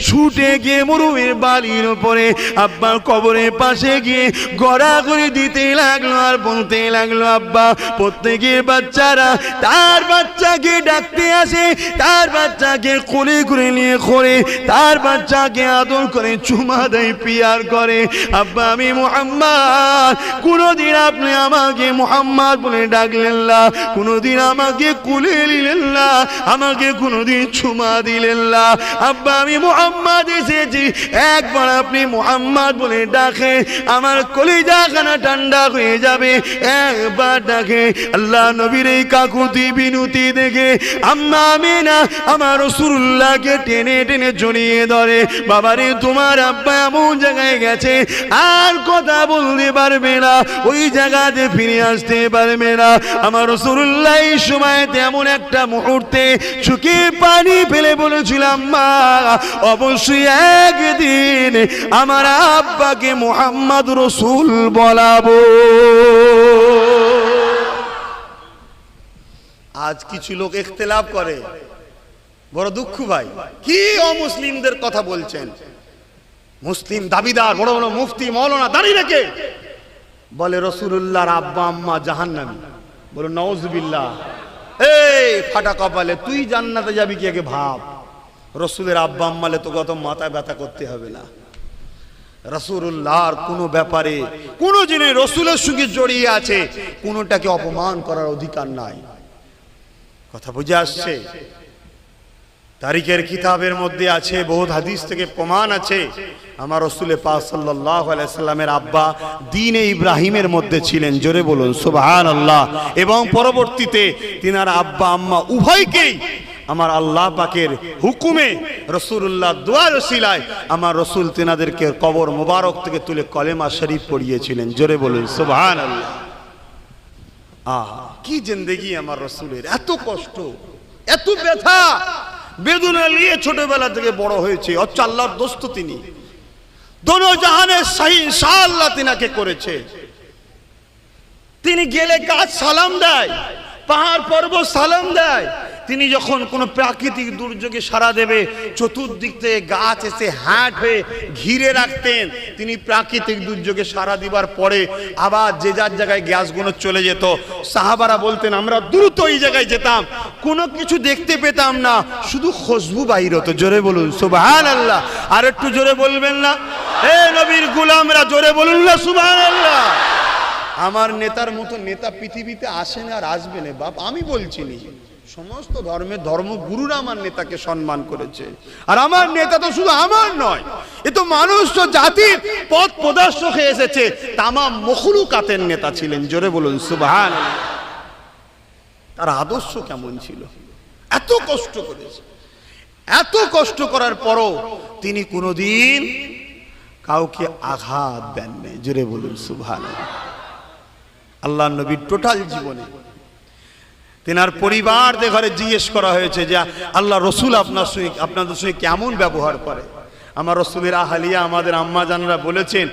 ছুটে গিয়ে মরুভূমির বালির উপরে আব্বার কবরের পাশে গিয়ে গড়াগড়ি দিতে লাগলো আর বলতে লাগলো, আব্বা প্রত্যেকের বাচ্চারা তার বাচ্চাকে ডাকতে আসে, তার বাচ্চাকে কোলে করে নিয়ে করে তার বাচ্চাকে আদর করে চুমা দেয়, পিয়ার করে। আব্বা আমি মুহাম্মদ, কোনদিন আপনি আমাকে মুহাম্মদ বলে ডাকলেন না, কোনদিন আমাকে কোলে নিলেন না, আমাকে কোনদিন চুমা দিলেন না। আব্বা আমি মুহাম্মদ এসেছি, একবার আপনি মুহাম্মদ বলে ডাকে আমার কলিজাখানা ঠান্ডা হয়ে যাবে। একবার ডাকে। আল্লাহ নবীর এই কাকুতি বিনতি দেখে আম্মা আমিনা আমার রাসূলুল্লাহকে টেনে টেনে জড়িয়ে ধরে। বাবারে তোমার আব্বা এমন জায়গায় গেছে আর কথা বলতে পারবে না, ওই জায়গাতে ফিরে আসতে পারবে না। আমার রাসূলুল্লাহ এই সময় তেমন একটা মুহূর্তে চোখে পানি ফেলে বলেছিলাম, মা অবশ্যই একদিন আমার আব্বাকে মুহাম্মদ রাসূল বলাবো। আজ কিছু লোক ইখতিলাফ করে, বড় দুঃখ ভাই। কি অমুসলিমদের কথা বলছেন? মুসলিম দাবিদার বড় বড় মুফতি মাওলানা দাঁড়িয়ে রেখে বলে রাসূলুল্লাহর আব্বা আম্মা জাহান্নামী। বলো নাউজুবিল্লাহ। এই ফাটা কপালে, তুই জান্নাতে যাবি কি আগে ভাব। রাসূলের আব্বা আম্মালে তো কত মাথা ব্যথা করতে হবে না। রাসূলুল্লাহর কোনো ব্যাপারে কোনো জিনিস রাসূলের সঙ্গে জড়িয়ে আছে, কোনোটাকে অপমান করার অধিকার নাই। কথা বুঝে আসছে? তারিখের কিতাবের মধ্যে আছে, বহুত হাদিস থেকে প্রমাণ আছে, আমার রাসূল পাক সাল্লাল্লাহু আলাইহি সাল্লামের আব্বা দ্বীনে ইব্রাহিমের মধ্যে ছিলেন। জোরে বলুন সুবহানাল্লাহ। এবং পরবর্তীতে তিনার আব্বা আম্মা উভয়কেই আমার আল্লাহ পাকের হুকুমে রাসূলুল্লাহ দোয়ার ওসিলায় আমার রাসূল তিনাদেরকে কবর মোবারক থেকে তুলে কলেমা শরীফ পড়িয়েছিলেন। জোরে বলুন সুবহানাল্লাহ। কি জিন্দেগি আমার রাসূলের! এত কষ্ট, এত ব্যথা বেদনা নিয়ে ছোটবেলা থেকে বড় হয়েছে। হচ্ছে আল্লাহর দোস্ত তিনি, দোনো জাহানের শাহী ইনশাআল্লাহ তিনাকে করেছে। তিনি গেলে গাছ সালাম দেয়, পাহাড় পর্বত সালাম দেয়। তিনি যখন কোনো প্রাকৃতিক দুর্যোগে সাড়া দেবে, চতুর্দিক থেকে গাছ এসে হাট হয়ে ঘিরে রাখতেন। তিনি প্রাকৃতিক দুর্যোগে সাড়া দিবার পরে আবার যে যার জায়গায় গ্যাসগুলো চলে যেত। সাহাবারা বলতেন আমরা দ্রুত এই জায়গায় যেতাম, কোনো কিছু দেখতে পেতাম না, শুধু খুশবু বাইর হতো। জোরে বলুন সুবহানাল্লাহ। আর একটু জোরে বলবেন না? এ নবীর গোলামরা জোরে বলুন না সুবহানাল্লাহ। আমার নেতার মতো নেতা পৃথিবীতে আসে না আর আসবে না বাপ, আমি বলছি নি। সমস্ত ধর্মের ধর্মগুরুরা আমার নেতাকে সম্মান করেছে। আর আমার নেতা তো শুধু আমার নয়, এ তো মানুষ তো জাতির পথ প্রদর্শক হয়ে এসেছে, তামাম মখলুকাতের নেতা ছিলেন। জোরে বলুন সুবহানাল্লাহ। তার আদর্শ কেমন ছিল! এত কষ্ট করেছে, এত কষ্ট করার পরও তিনি কোনোদিন কাউকে আঘাত দেননি। জোরে বলুন সুবহানাল্লাহ। আল্লাহ নবীর টোটাল জীবনে তেনার পরিবারদের ঘরে জিজ্ঞেস করা হয়েছে যে আল্লাহ রসুল আপনাদের সঙ্গে কেমন ব্যবহার করে। আমার রসুলের আহলিয়া আমাদের আম্মা জানরা বলেছেন,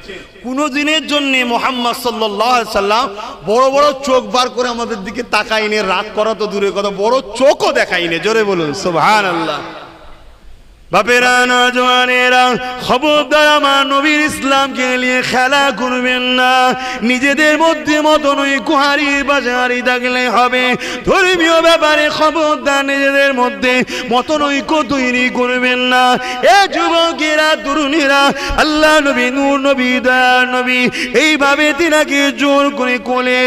কোন দিনের জন্য মুহাম্মদ সাল্লাল্লাহু আলাইহি সাল্লাম বড় বড় চোখ বার করে আমাদের দিকে তাকাইনে, রাগ করা তো দূরে কথা, বড় চোখও দেখাইনে। জোরে বলুন সুবহানাল্লাহ। বাপেরা, নওজওয়ানেরা, খবরদার আমার নবীর ইসলামকে নিয়ে খেলা করবেন না। নিজেদের মধ্যে মতনৈক্য হারিয়ে বাজারি থাকলে হবে। ধর্মীয় ব্যাপারে খবরদার নিজেদের মধ্যে মতনৈক্য তৈরি করবেন না। এ যুবকেরা, তরুণীরা, আল্লাহ নবী, নূর নবী, দয়ার নবী এইভাবে তিনাকে জোর করে কোলে